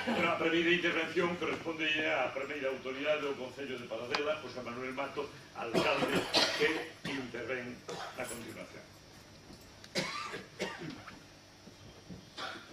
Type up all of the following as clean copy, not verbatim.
Bueno, a primeira intervención corresponde á primeira autoridade do Concello de Paradela, José Manuel Mato, alcalde, que intervén a continuación.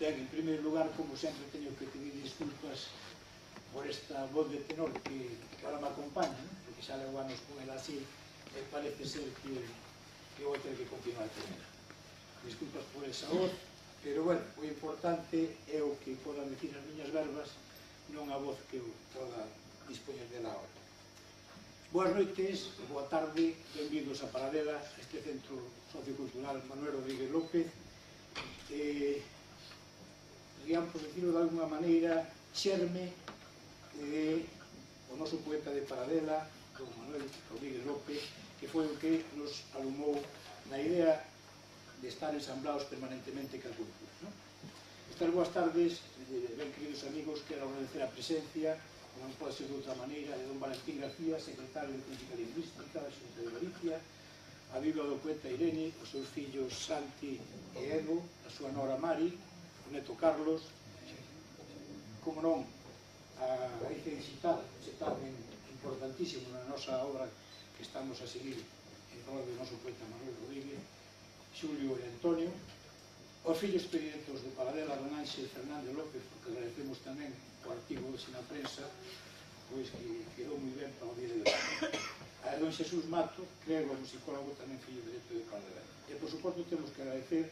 Ben, en primeiro lugar, como sempre, teño que pedir disculpas por esta voz de tenor que ahora me acompaña, ¿no? Porque xa levo anos con el así, e parece ser que vou ter que continuar con ela. Disculpas por esa voz, pero, bueno, o importante é o que podan decir as miñas verbas, non a voz que eu poda dispoñer dela ahora. Boas noites, boa tarde, benvidos a Paradela, a este Centro Sociocultural Manuel Rodríguez López. Digamos, por decirlo de alguna maneira, xerme o noso poeta de Paradela, don Manuel Rodríguez López, que foi o que nos alumou na idea de estar ensamblados permanentemente ca cultura, ¿no? Estas boas tardes, ben queridos amigos, quero agradecer a presencia, como non pode ser de outra maneira, de don Valentín García, secretario de Política Lingüística da Xunta de Galicia, a viva do poeta Irene, os seus fillos Santi e Edo, a súa nora Mari, o neto Carlos, como non, a Galicia Digital, ese tamén importantísimo na nosa obra que estamos a seguir en prol do noso poeta Manuel Rodríguez, Xulio e Antonio, os fillos predilectos de Paradela, don Ángel Fernández López, porque agradecemos tamén o artigo hoxe na prensa, pois que quedou moi ben para o día de hoxe. A don Xesús Mato, creo, musicólogo, tamén fillo directo de Paradela. E, por suposto, temos que agradecer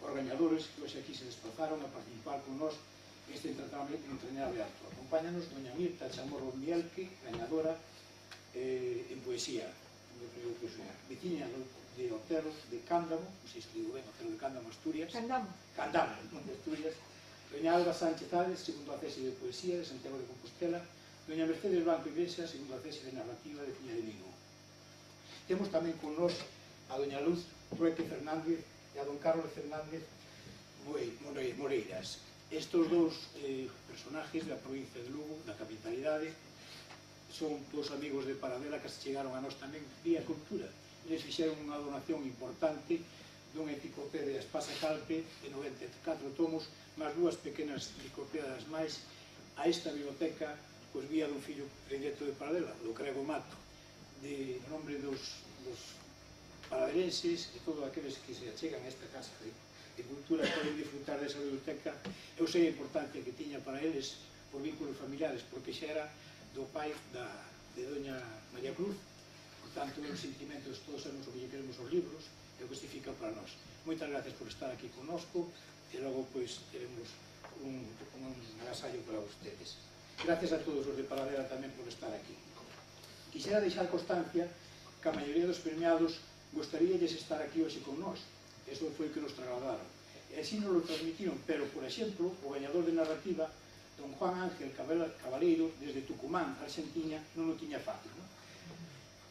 aos gañadores que hoxe aquí se desplazaron a participar con nós neste entrañable acto. Acompáñanos doña Mirta Chamorro Mielque, gañadora en poesía, veciña de Otero de Cándamo, non sei se digo ben, Otero de Cándamo, Asturias. Cándamo, de Asturias. Doña Alba Sánchez Ales, segundo a cese de poesía de Santiago de Compostela. Doña Mercedes Banco Iglesias, segundo a cese de narrativa de Ciña de Vigo. Temos tamén con nós a doña Luz Rueque Fernández e a don Carlos Fernández Moreiras. Estes dous personaxes da provincia de Lugo, da capitalidade, son dous amigos de Paradela que se chegaron a nós tamén vía cultura. Eles fixeron unha donación importante dunha enciclopedia Espasa Calpe de 94 tomos, máis dúas pequenas enciclopedias máis a esta biblioteca, pois vía dun fillo predilecto de Paradela, do Crego Mato, de nombre dos paradelenses e todos aqueles que se achegan a esta casa de cultura poden disfrutar desa biblioteca. Eu sei a importancia que tiña para eles por vínculos familiares, porque xa era do pai de doña María Cruz, por tanto, os sentimentos todos sabemos o que lle queremos aos libros e o que significa para nós. Moitas gracias por estar aquí connosco e logo, pois, teremos un agasallo para ustedes. Gracias a todos os de Paradela tamén por estar aquí. Quixera deixar constancia que a maioría dos premiados gostaríalles estar aquí hoxe con nós. Eso foi o que nos trasladaron. E así nos lo transmitiron, pero, por exemplo, o gañador de narrativa, don Juan Ángel Cabaleiro, desde Tucumán, Argentina, non o tiña fácil, non?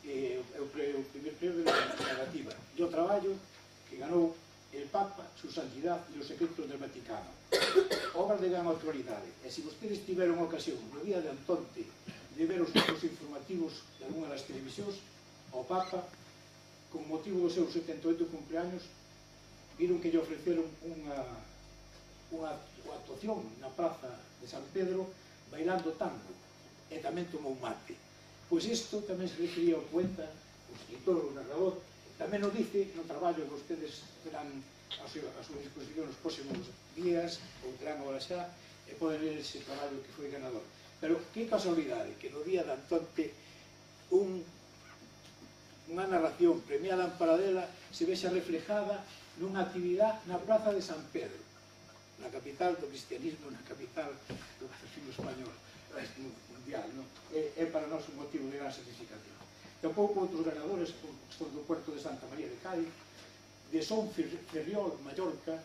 O primer premio de narrativa. E o traballo que ganou el Papa, su santidad e os secretos del Vaticano. Obras de gran autoridade. E se vostedes tiveron ocasión, no día de Antonte, de ver os grupos informativos de alguna das televisións, o Papa, con motivo do seu 78 cumpleaños, viron que lle ofreceron unha actuación na praza de San Pedro bailando tango e tamén tomou mate. Pois isto tamén se refería ao poeta, o escritor, o narrador, tamén o dice no traballo que vostedes terán a súa disposición nos próximos días, ou terán agora xa, e poden ler ese traballo que foi ganador. Pero que casualidade que no día de Antonte unha narración premiada en Paradela se vexa reflejada nunha actividade na Praza de San Pedro, na capital do cristianismo, na capital do fascismo español mundial, non? É para nós un motivo de gran satisfacción. Tampouco outros ganadores, son do Puerto de Santa María de Cádiz, de Son Ferriol, Mallorca,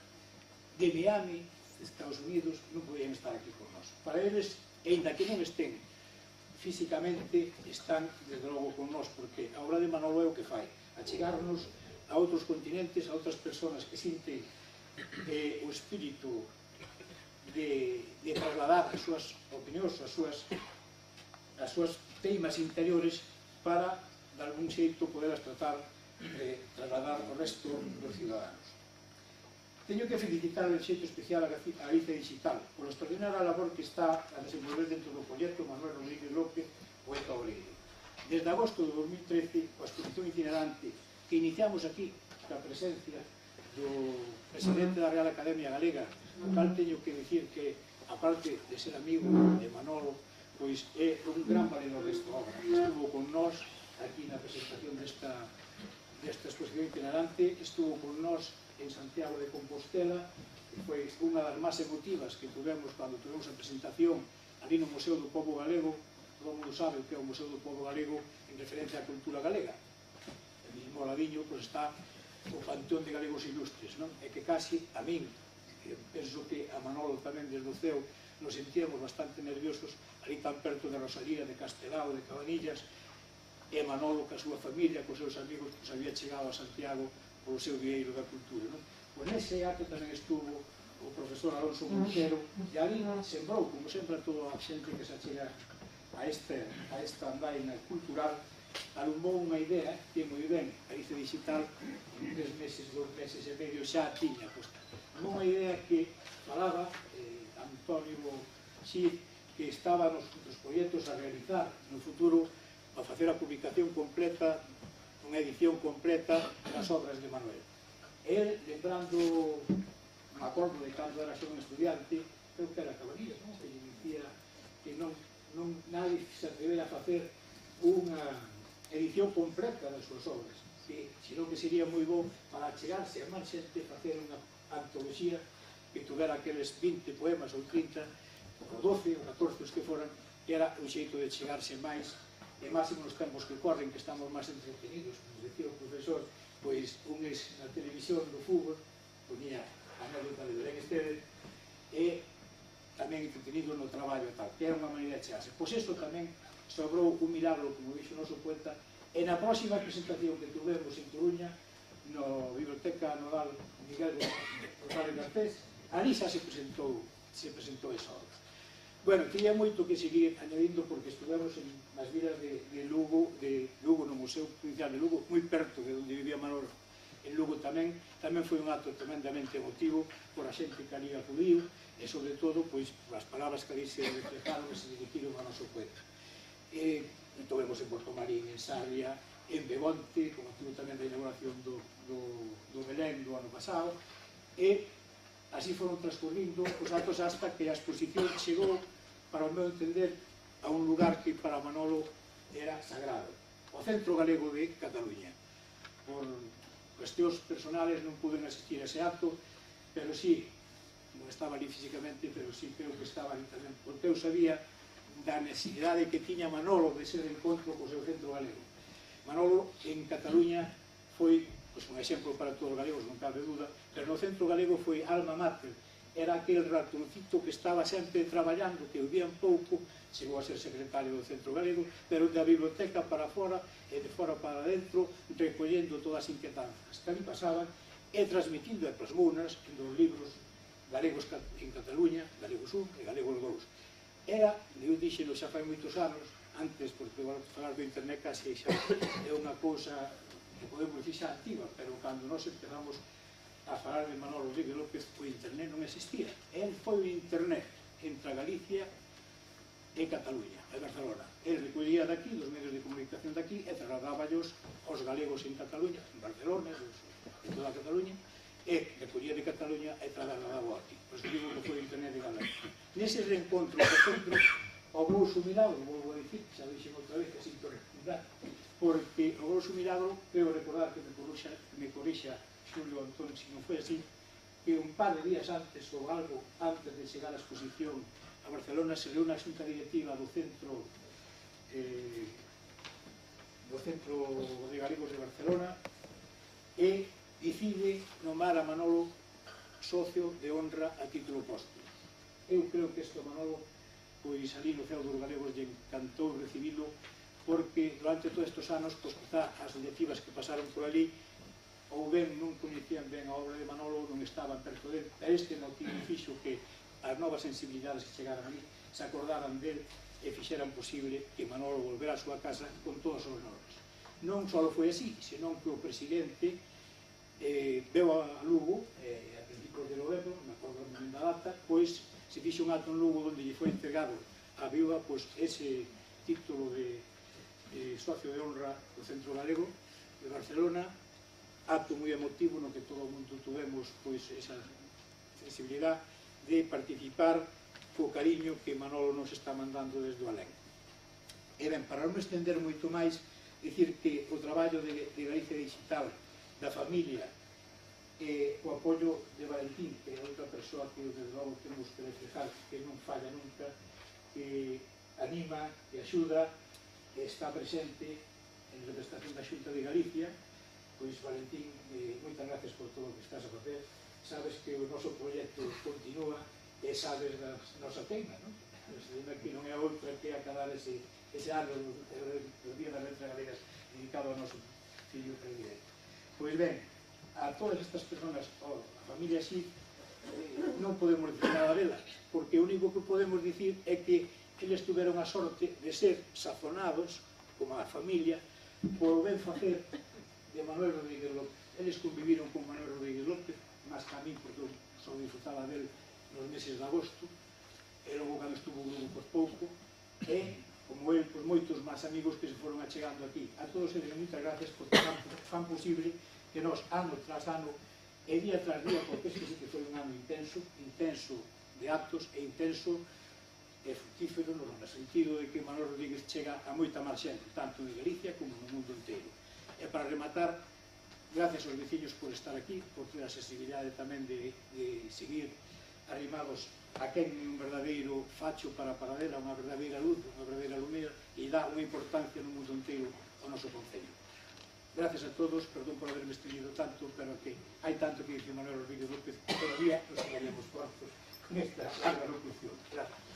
de Miami, Estados Unidos, non podían estar aquí con nós. Para eles, ainda que non estén físicamente, están desde logo con nós, porque a obra de Manolo é o que fai, achegarnos a outros continentes, a outras persoas que sinten o espírito de trasladar as súas opinións, as súas teimas interiores para, de algún xeito, poderas tratar de trasladar ao resto dos ciudadanos. Teño que felicitar de xeito especial a Galicia Digital por a extraordinaria labor que está a desenvolver dentro do proxecto Manuel Rodríguez López, poeta obreiro. Desde agosto de 2013, a exposición itinerante que iniciamos aquí, a presencia do presidente da Real Academia Galega, o cal teño que dicir que, aparte de ser amigo de Manolo, pois é un gran valedor desta obra. Estuvo con nós aquí na presentación desta exposición itinerante, estuvo con nós en Santiago de Compostela, que foi unha das máis emotivas que tuvemos cando tuvemos a presentación ali no Museo do Pobo Galego. Todo o mundo sabe o que é o Museo do Pobo Galego en referencia á cultura galega. E mismo ao ladiño pois, está o Panteón de Galegos Ilustres, non? E que casi a min, penso que a Manolo tamén desde o ceo, nos sentíamos bastante nerviosos ali tan perto de Rosalía, de Castelao, de Cabanillas, e Manolo, ca súa familia, cos seus amigos, que había chegado a Santiago polo seu vieiro da cultura. Non? Pois nese acto tamén estuvo o profesor Alonso Montero, e ali sembrou, como sempre, a toda a xente que se achega a esta andaina cultural, alumou unha idea que moi ben, Galicia Digital, en 3 meses, 2 meses e medio xa tiña posta. Unha idea que falaba Antonio Xid, que estaba nos proxectos a realizar no futuro a facer a publicación completa, unha edición completa das obras de Manuel. El, lembrando, me acordo de cando era xo un estudiante, creo que era Cabanillas, non? Que lle dicía que non nadie se atrevera a facer unha edición completa das súas obras, que senón que sería moi bo para chegarse a máis xente facer unha antoloxía que tuvera aqueles 20 poemas ou 30, ou 12 ou 14 os que foran, que era un xeito de chegarse máis, e máximo nos tempos que corren, que estamos máis entretenidos, como decía o profesor, pois unes na televisión do fútbol, ponía a anécdota de Belén Esteves, e tamén entretenido no traballo e tal, que era unha maneira de chegarse. Pois isto tamén sobrou un milagro, como dixo o noso poeta, e na próxima presentación que tuvemos en Coruña, no Biblioteca Nodal Miguel González Garcés, ali xa se presentou esa obra. Bueno, tiña moito que seguir añadindo porque estuvemos nas vilas de Lugo, no Museo Provincial de Lugo, moi perto de onde vivía Manolo. En Lugo tamén foi un acto tremendamente emotivo por a xente que ali acudiu e, sobre todo, pois, as palabras que ali se reflejaron e se dirigiron ao noso poeta. Tuvemos en Porto Marín, en Sarria, en Begonte, como tuvo tamén da inauguración do Belén do ano pasado, e así foron transcorrindo os atos hasta que a exposición chegou, para o meu entender, a un lugar que para Manolo era sagrado, o Centro Galego de Cataluña. Por cuestións personales non puden asistir a ese acto, pero sí, non estaba ali físicamente, pero sí creo que estaba ali tamén, porque eu sabía da necesidade que tiña Manolo de ser encontro co seu centro galego. Manolo en Cataluña foi un exemplo para todos os galegos, non cabe duda, pero no centro galego foi alma mater, era aquel ratoncito que estaba sempre traballando, que vivía un pouco, chegou a ser secretario do centro galego, pero da biblioteca para fora e de fora para dentro, recollendo todas as inquietanzas que ali pasaban e transmitindo e plasmounas en dos libros galegos en Cataluña, Galegos 1 e Galegos 2. Era, eu dixeno xa fai moitos anos, antes, porque falar do internet casi xa é unha cousa que podemos dicir xa antiga, pero cando nós empezamos a falar de Manuel Rodríguez López, o internet non existía. El foi o internet entre Galicia e Cataluña, e Barcelona. El recollía daqui, dos medios de comunicación daqui, e trasladáballos aos galegos en Cataluña, en Barcelona, en toda Cataluña, e recollía de Cataluña e trasladaba aquí. Pois digo que foi o internet de Galicia. Nese reencontro, por exemplo, houve un milagro, volvo a dicir, xa dixen outra vez, que sinto recordar, porque o grosso milagro, creo recordar que me corrixa Xulio Antón, se non foi así, que un par de días antes ou algo antes de chegar a exposición a Barcelona se reúne a xunta directiva do Centro de Galegos de Barcelona e decide nomar a Manolo socio de honra a título póstumo. Eu creo que isto a Manolo, pois ali no ceo dos galegos lle encantou recibilo, porque durante todos estes anos, pois quizá as directivas que pasaron por ali ou ben non coñecían ben a obra de Manolo, non estaban perto dele, pero este motivo fixo que as novas sensibilidades que chegaran ali se acordaran del e fixeran posible que Manolo volvera a súa casa con todas as normas. Non só foi así, senón que o presidente veu a Lugo, a principios por de novembro, me acordo da data, pois se fixo un acto en Lugo onde lle foi entregado á viúva pois ese título de socio de honra do Centro Galego de Barcelona, acto moi emotivo no que todo o mundo tuvemos pois esa sensibilidade de participar co cariño que Manolo nos está mandando desde o alén. E ben, para non estender moito máis, dicir que o traballo de Galicia Digital, da familia, o apoio de Valentín, que é outra persoa que desde logo temos que reflejar, que non falla nunca, que anima, que axuda, que está presente en representación da Xunta de Galicia. Pois Valentín, moitas gracias por todo o que estás a facer. Sabes que o noso proxecto continúa e sabes da nosa teima, non? Que non é outra que acabar ese ano do Día das Letras Galegas dedicado ao noso fillo predilecto. Pois ben, a todas estas persoas, a familia así, non podemos dicir nada delas, porque o único que podemos dicir é que eles tuveron a sorte de ser sazonados, como a familia, por ben facer de Manuel Rodríguez López. Eles conviviron con Manuel Rodríguez López, máis que a mí, porque eu só disfrutaba del nos meses de agosto, e logo cando estuvo o grupo por pouco, e, como el, pois moitos máis amigos que se foron achegando aquí. A todos eles, moitas gracias, porque fan posible que nos, ano tras ano, e día tras día, porque este sí que foi un ano intenso de actos e intenso e fructífero no sentido de que Manuel Rodríguez chega a moita máis xente, tanto en Galicia como no mundo inteiro. E para rematar, gracias aos veciños por estar aquí, por ter a sensibilidade tamén de seguir arrimados a quen é un verdadeiro facho para Paradela, unha verdadeira luz, unha verdadeira lumea, e dá unha importancia no mundo inteiro ao noso concello. Gracias a todos, perdón por haberme estendido tanto, pero que hai tanto que dice Manuel Rodríguez López que todavía nos quedaríamos cortos con esta larga locución. Gracias.